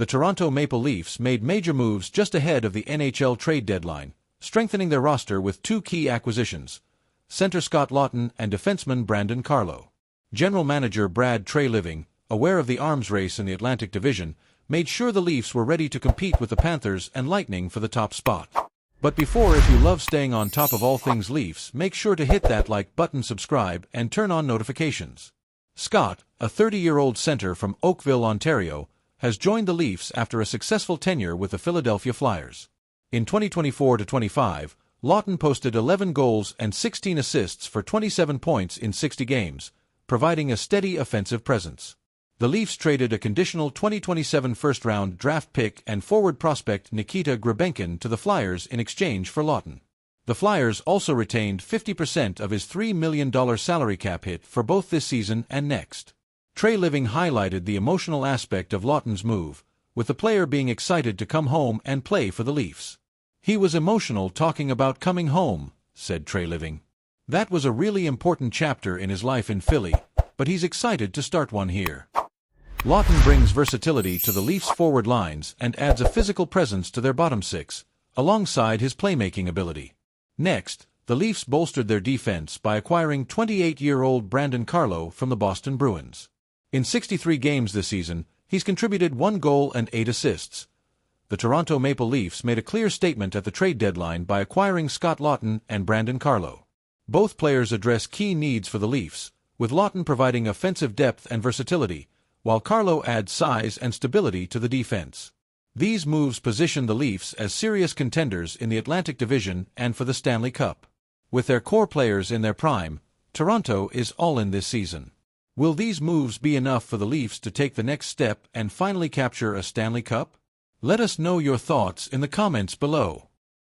The Toronto Maple Leafs made major moves just ahead of the NHL trade deadline, strengthening their roster with two key acquisitions: center Scott Laughton and defenseman Brandon Carlo. General Manager Brad Treliving, aware of the arms race in the Atlantic Division, made sure the Leafs were ready to compete with the Panthers and Lightning for the top spot. But before, if you love staying on top of all things Leafs, make sure to hit that like button, subscribe, and turn on notifications. Scott, a 30-year-old center from Oakville, Ontario, has joined the Leafs after a successful tenure with the Philadelphia Flyers. In 2024-25, Laughton posted 11 goals and 16 assists for 27 points in 60 games, providing a steady offensive presence. The Leafs traded a conditional 2027 first-round draft pick and forward prospect Nikita Grebenkin to the Flyers in exchange for Laughton. The Flyers also retained 50% of his $3 million salary cap hit for both this season and next. Treliving highlighted the emotional aspect of Laughton's move, with the player being excited to come home and play for the Leafs. "He was emotional talking about coming home," said Treliving. "That was a really important chapter in his life in Philly, but he's excited to start one here." Laughton brings versatility to the Leafs' forward lines and adds a physical presence to their bottom six, alongside his playmaking ability. Next, the Leafs bolstered their defense by acquiring 28-year-old Brandon Carlo from the Boston Bruins. In 63 games this season, he's contributed 1 goal and 8 assists. The Toronto Maple Leafs made a clear statement at the trade deadline by acquiring Scott Laughton and Brandon Carlo. Both players address key needs for the Leafs, with Laughton providing offensive depth and versatility, while Carlo adds size and stability to the defense. These moves position the Leafs as serious contenders in the Atlantic Division and for the Stanley Cup. With their core players in their prime, Toronto is all in this season. Will these moves be enough for the Leafs to take the next step and finally capture a Stanley Cup? Let us know your thoughts in the comments below.